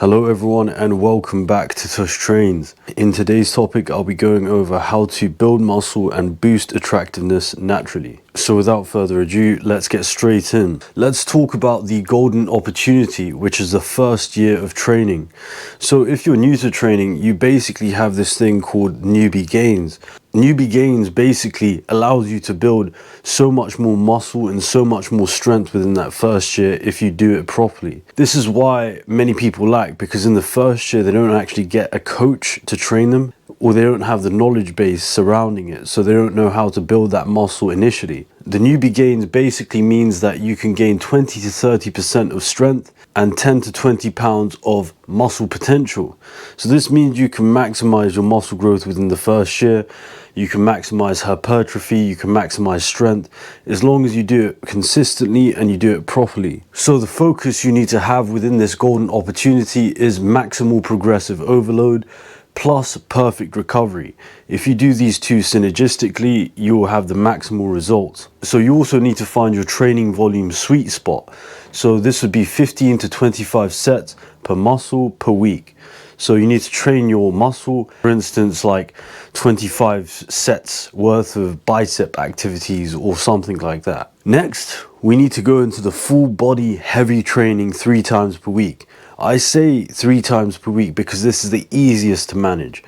Hello everyone and welcome back to Tush Trains. In today's topic I'll be going over how to build muscle and boost attractiveness naturally. So without further ado, let's get straight in. Let's talk about the golden opportunity, which is the first year of training. So if you're new to training, you basically have this thing called newbie gains. Newbie gains basically allows you to build so much more muscle and so much more strength within that first year if you do it properly. This is why many people lack, because in the first year they don't actually get a coach to train them, or they don't have the knowledge base surrounding it, so they don't know how to build that muscle initially. The newbie gains basically means that you can gain 20 to 30% of strength and 10 to 20 pounds of muscle potential. So this means you can maximize your muscle growth within the first year. You can maximize hypertrophy, you can maximize strength, as long as you do it consistently and you do it properly. So the focus you need to have within this golden opportunity is maximal progressive overload plus perfect recovery. If you do these two synergistically, you will have the maximal results. So you also need to find your training volume sweet spot. So this would be 15 to 25 sets per muscle per week. So you need to train your muscle, for instance, like 25 sets worth of bicep activities or something like that. Next, we need to go into the full body heavy training 3 times per week. I say 3 times per week because this is the easiest to manage.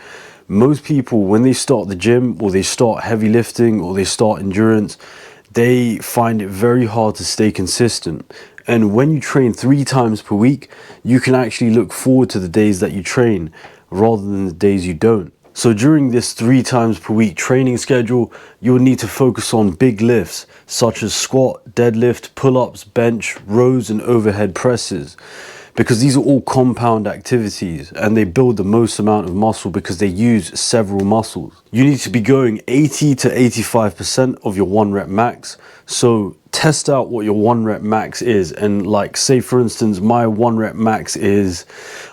Most people, when they start the gym or they start heavy lifting or they start endurance, they find it very hard to stay consistent. And when you train 3 times per week, you can actually look forward to the days that you train rather than the days you don't. So during this 3 times per week training schedule, you'll need to focus on big lifts such as squat, deadlift, pull-ups, bench, rows and overhead presses, because these are all compound activities and they build the most amount of muscle because they use several muscles. You need to be going 80 to 85% of your 1 rep max. So test out what your 1 rep max is, and like say for instance my 1 rep max is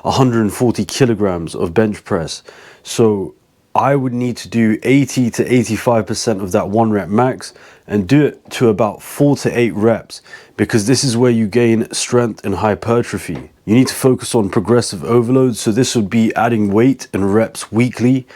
140 kilograms of bench press. So I would need to do 80 to 85% of that 1 rep max and do it to about 4 to 8 reps, because this is where you gain strength and hypertrophy. You need to focus on progressive overload, so this would be adding weight and reps weekly,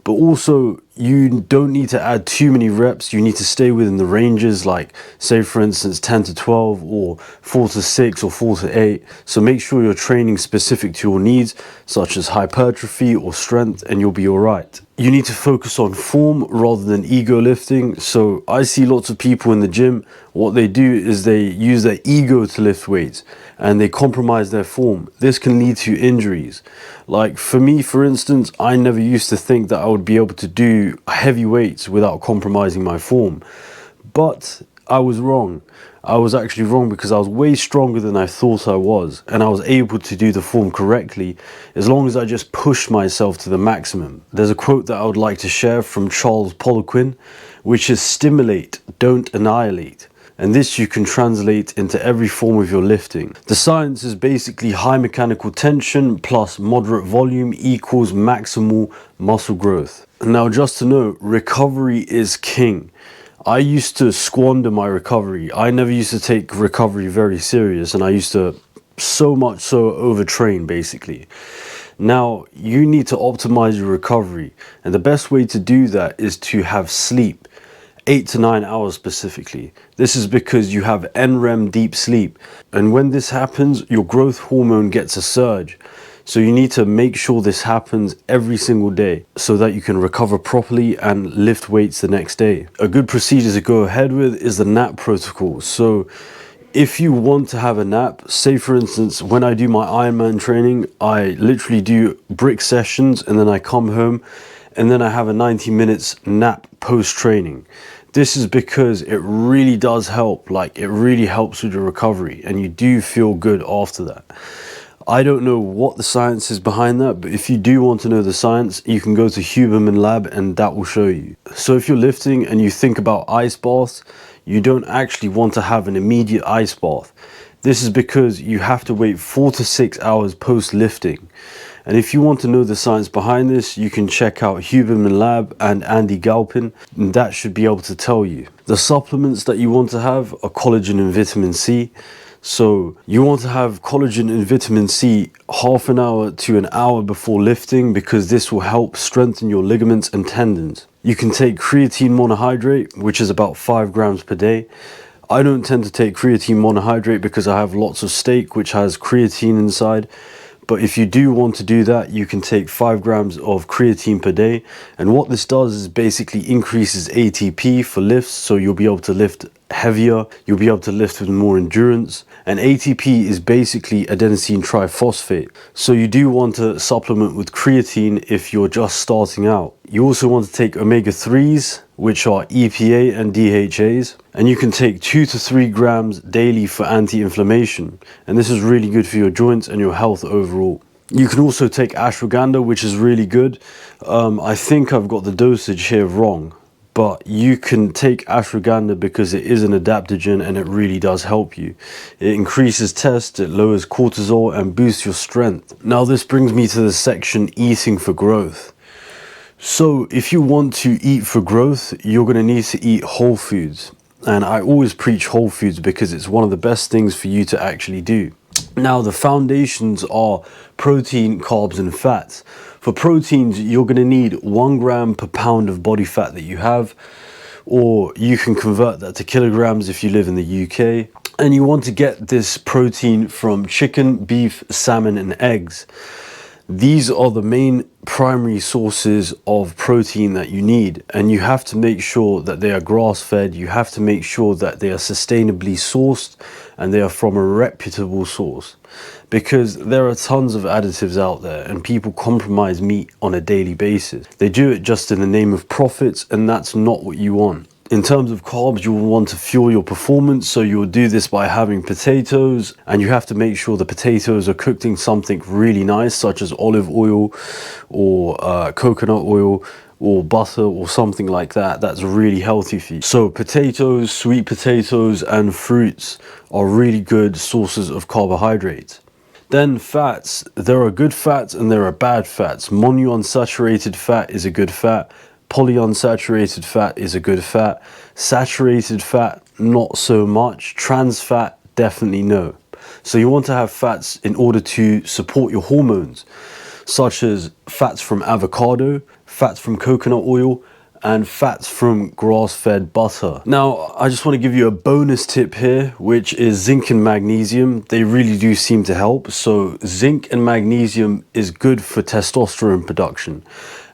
but also you don't need to add too many reps. You need to stay within the ranges, like say for instance 10 to 12 or 4 to 6 or 4 to 8. So make sure you're training specific to your needs, such as hypertrophy or strength, and you'll be all right. You need to focus on form rather than ego lifting. So I see lots of people in the gym, what they do is they use their ego to lift weights and they compromise their form. This can lead to injuries. Like for me, for instance, I never used to think that I would be able to do heavy weights without compromising my form. But I was wrong. I was actually wrong, because I was way stronger than I thought I was, and I was able to do the form correctly as long as I just pushed myself to the maximum. There's a quote that I would like to share from Charles Poliquin, which is "Stimulate, don't annihilate." And this you can translate into every form of your lifting. The science is basically high mechanical tension plus moderate volume equals maximal muscle growth. Now just to note, recovery is king. I used to squander my recovery. I never used to take recovery very serious, and I used to so much so overtrain basically. Now you need to optimize your recovery, and the best way to do that is to have sleep. 8 to 9 hours specifically. This is because you have NREM deep sleep, and when this happens, your growth hormone gets a surge. So you need to make sure this happens every single day so that you can recover properly and lift weights the next day. A good procedure to go ahead with is the nap protocol. So if you want to have a nap, say for instance, when I do my Ironman training, I literally do brick sessions and then I come home and then I have a 90 minutes nap post-training. This is because it really does help, like it really helps with your recovery and you do feel good after that. I don't know what the science is behind that, but if you do want to know the science, you can go to Huberman Lab and that will show you. So if you're lifting and you think about ice baths, you don't actually want to have an immediate ice bath. This is because you have to wait 4 to 6 hours post lifting. And if you want to know the science behind this, you can check out Huberman Lab and Andy Galpin, and that should be able to tell you. The supplements that you want to have are collagen and vitamin C. So you want to have collagen and vitamin C half an hour to an hour before lifting, because this will help strengthen your ligaments and tendons. You can take creatine monohydrate, which is about 5 grams per day. I don't tend to take creatine monohydrate because I have lots of steak which has creatine inside. But if you do want to do that, you can take 5 grams of creatine per day. And what this does is basically increases ATP for lifts. So you'll be able to lift heavier, you'll be able to lift with more endurance. And ATP is basically adenosine triphosphate. So you do want to supplement with creatine if you're just starting out. You also want to take omega-3s, which are EPA and DHAs, and you can take 2 to 3 grams daily for anti-inflammation, and this is really good for your joints and your health overall. You can also take ashwagandha, which is really good. I think I've got the dosage here wrong, but you can take ashwagandha because it is an adaptogen and it really does help you. It increases tests, it lowers cortisol and boosts your strength. Now this brings me to the section eating for growth. So if you want to eat for growth, you're going to need to eat whole foods. And I always preach whole foods because it's one of the best things for you to actually do. Now the foundations are protein, carbs and fats. For proteins, you're going to need 1 gram per pound of body fat that you have, or you can convert that to kilograms if you live in the UK. And you want to get this protein from chicken, beef, salmon and eggs. These are the main primary sources of protein that you need, and you have to make sure that they are grass-fed. You have to make sure that they are sustainably sourced and they are from a reputable source, because there are tons of additives out there and people compromise meat on a daily basis. They do it just in the name of profits, and that's not what you want. In terms of carbs, you will want to fuel your performance, so you'll do this by having potatoes, and you have to make sure the potatoes are cooked in something really nice, such as olive oil or coconut oil or butter or something like that. That's really healthy for you. So potatoes, sweet potatoes and fruits are really good sources of carbohydrates. Then fats. There are good fats and there are bad fats. Monounsaturated fat is a good fat. Polyunsaturated fat is a good fat. Saturated fat, not so much. Trans fat, definitely no. So you want to have fats in order to support your hormones, such as fats from avocado, fats from coconut oil, and fats from grass-fed butter. Now, I just want to give you a bonus tip here, which is zinc and magnesium. They really do seem to help. So zinc and magnesium is good for testosterone production,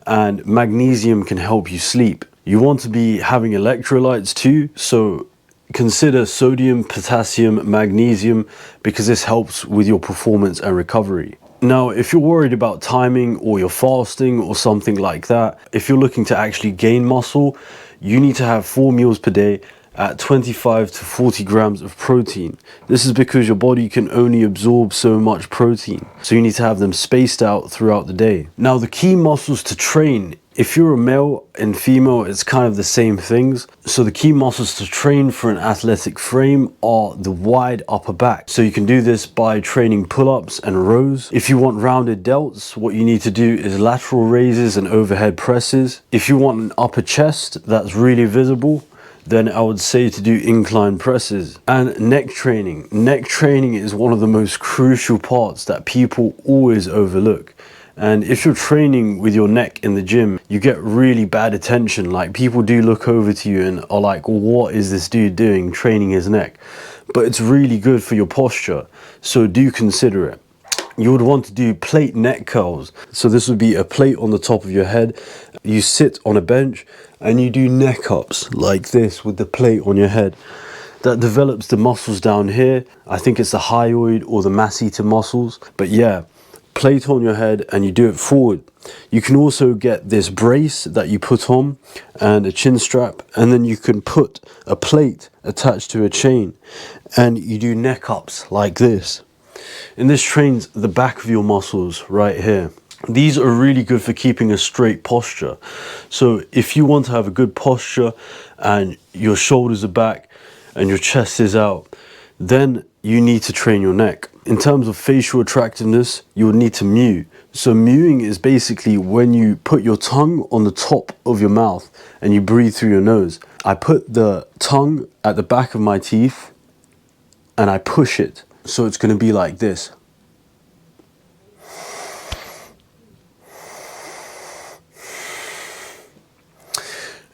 and magnesium can help you sleep. You want to be having electrolytes too, so consider sodium, potassium, magnesium, because this helps with your performance and recovery. Now, if you're worried about timing or you're fasting or something like that, if you're looking to actually gain muscle, you need to have 4 meals per day at 25 to 40 grams of protein. This is because your body can only absorb so much protein, so you need to have them spaced out throughout the day. Now, the key muscles to train, if you're a male and female, it's kind of the same things. So the key muscles to train for an athletic frame are the wide upper back. So you can do this by training pull-ups and rows. If you want rounded delts, what you need to do is lateral raises and overhead presses. If you want an upper chest that's really visible, then I would say to do incline presses. And neck training. Neck training is one of the most crucial parts that people always overlook. And if you're training with your neck in the gym, you get really bad attention. Like, people do look over to you and are like, what is this dude doing training his neck? But it's really good for your posture, so do consider it. You would want to do plate neck curls. So this would be a plate on the top of your head. You sit on a bench and you do neck ups like this with the plate on your head. That develops the muscles down here. I think it's the hyoid or the masseter muscles. But yeah, plate on your head and you do it forward. You can also get this brace that you put on and a chin strap, and then you can put a plate attached to a chain and you do neck ups like this. And this trains the back of your muscles right here. These are really good for keeping a straight posture. So if you want to have a good posture and your shoulders are back and your chest is out, then you need to train your neck. In terms of facial attractiveness, you will need to mew. So mewing is basically when you put your tongue on the top of your mouth and you breathe through your nose. I put the tongue at the back of my teeth and I push it. So it's going to be like this.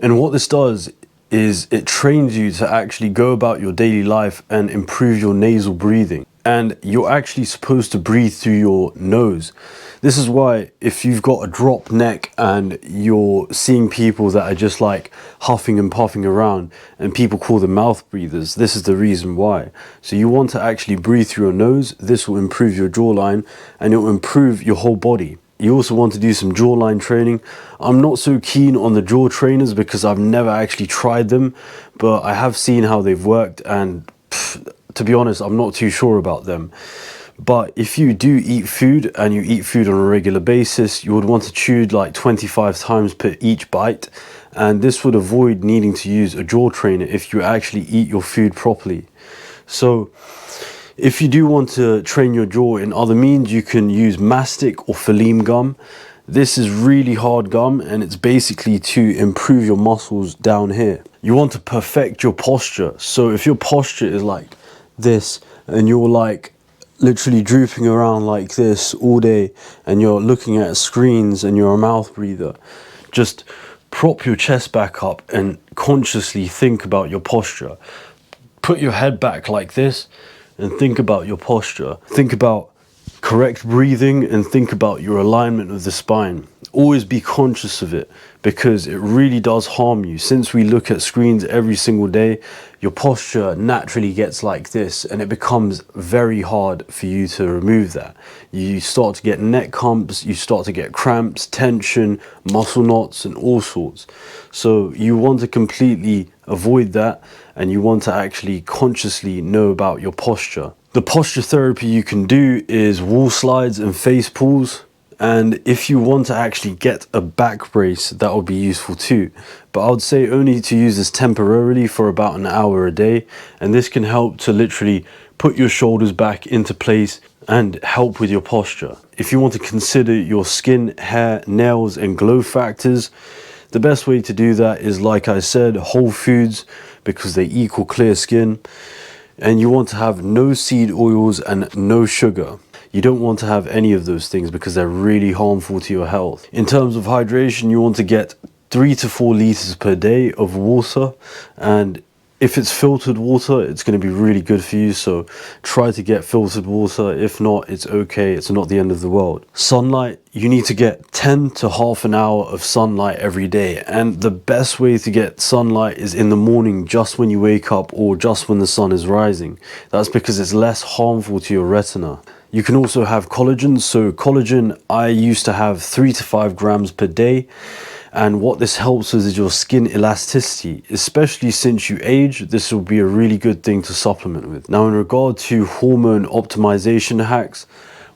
And what this does is it trains you to actually go about your daily life and improve your nasal breathing. And you're actually supposed to breathe through your nose. This is why if you've got a drop neck and you're seeing people that are just like huffing and puffing around and people call them mouth breathers, this is the reason why. So you want to actually breathe through your nose. This will improve your jawline and it will improve your whole body. You also want to do some jawline training. I'm not so keen on the jaw trainers because I've never actually tried them, but I have seen how they've worked, and to be honest, I'm not too sure about them. But if you do eat food and you eat food on a regular basis, you would want to chew like 25 times per each bite, and this would avoid needing to use a jaw trainer if you actually eat your food properly. So if you do want to train your jaw in other means, you can use mastic or phyleme gum. This is really hard gum and it's basically to improve your muscles down here. You want to perfect your posture. So if your posture is like this and you're like literally drooping around like this all day and you're looking at screens and you're a mouth breather, just prop your chest back up and consciously think about your posture. Put your head back like this and think about your posture. Think about correct breathing and think about your alignment of the spine. Always be conscious of it because it really does harm you. Since we look at screens every single day, your posture naturally gets like this and it becomes very hard for you to remove that. You start to get neck humps, you start to get cramps, tension, muscle knots and all sorts. So you want to completely avoid that and you want to actually consciously know about your posture. The posture therapy you can do is wall slides and face pulls. And if you want to actually get a back brace, that would be useful too. But I would say only to use this temporarily for about an hour a day. And this can help to literally put your shoulders back into place and help with your posture. If you want to consider your skin, hair, nails and glow factors, the best way to do that is, like I said, whole foods, because they equal clear skin. And you want to have no seed oils and no sugar. You don't want to have any of those things because they're really harmful to your health. In terms of hydration, you want to get 3 to 4 liters per day of water, and if it's filtered water, it's going to be really good for you, so try to get filtered water. If not, it's okay, it's not the end of the world. Sunlight, you need to get 10 to half an hour of sunlight every day, and the best way to get sunlight is in the morning, just when you wake up or just when the sun is rising. That's because it's less harmful to your retina. You can also have collagen. So collagen, I used to have 3 to 5 grams per day. And what this helps with is your skin elasticity, especially since you age. This will be a really good thing to supplement with. Now, in regard to hormone optimization hacks,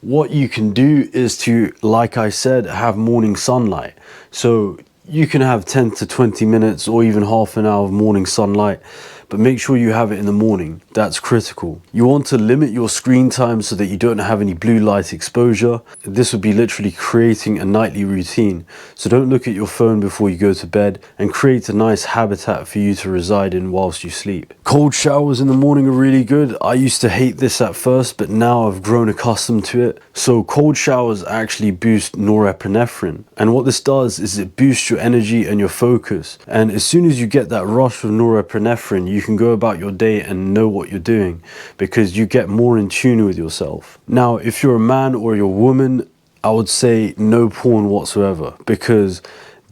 what you can do is to, like I said, have morning sunlight. So you can have 10 to 20 minutes or even half an hour of morning sunlight, but make sure you have it in the morning. That's critical. You want to limit your screen time so that you don't have any blue light exposure. This would be literally creating a nightly routine. So don't look at your phone before you go to bed, and create a nice habitat for you to reside in whilst you sleep. Cold showers in the morning are really good. I used to hate this at first, but now I've grown accustomed to it. So cold showers actually boost norepinephrine. And what this does is it boosts your energy and your focus. And as soon as you get that rush of norepinephrine, you can go about your day and know what you're doing because you get more in tune with yourself. Now, if you're a man or you're a woman, I would say no porn whatsoever, because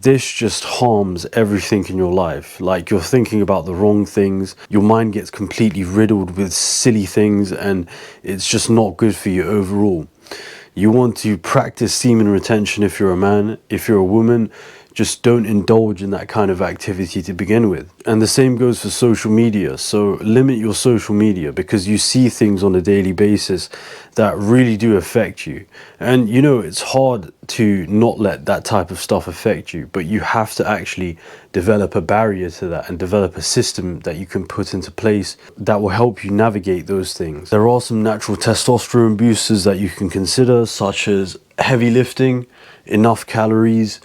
this just harms everything in your life. Like, you're thinking about the wrong things, your mind gets completely riddled with silly things, and it's just not good for you overall. You want to practice semen retention if you're a man. If you're a woman, just don't indulge in that kind of activity to begin with. And the same goes for social media. So limit your social media, because you see things on a daily basis that really do affect you. And you know, it's hard to not let that type of stuff affect you, but you have to actually develop a barrier to that and develop a system that you can put into place that will help you navigate those things. There are some natural testosterone boosters that you can consider, such as heavy lifting, enough calories,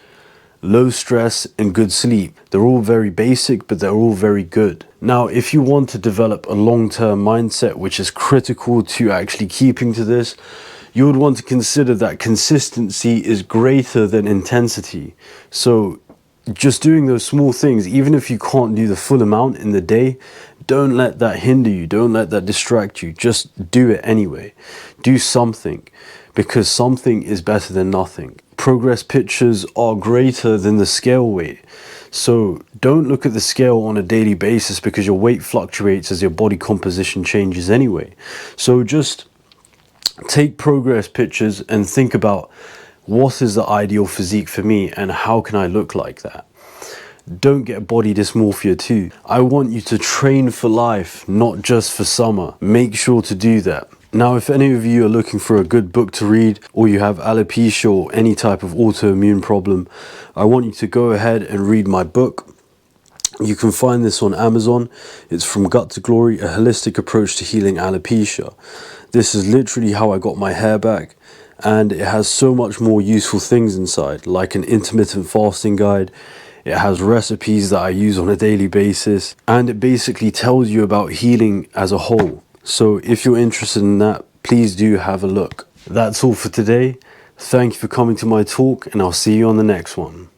low stress, and good sleep. They're all very basic, but they're all very good. Now, if you want to develop a long-term mindset, which is critical to actually keeping to this, you would want to consider that consistency is greater than intensity. So just doing those small things, even if you can't do the full amount in the day, don't let that hinder you. Don't let that distract you. Just do it anyway. Do something, because something is better than nothing. Progress pictures are greater than the scale weight. So don't look at the scale on a daily basis, because your weight fluctuates as your body composition changes anyway. So just take progress pictures and think about, what is the ideal physique for me and how can I look like that? Don't get body dysmorphia too. I want you to train for life, not just for summer. Make sure to do that. Now, if any of you are looking for a good book to read, or you have alopecia or any type of autoimmune problem, I want you to go ahead and read my book. You can find this on Amazon. It's From Gut to Glory, a holistic approach to healing alopecia. This is literally how I got my hair back, and it has so much more useful things inside, like an intermittent fasting guide. It has recipes that I use on a daily basis, and it basically tells you about healing as a whole. So if you're interested in that, please do have a look. That's all for today. Thank you for coming to my talk, and I'll see you on the next one.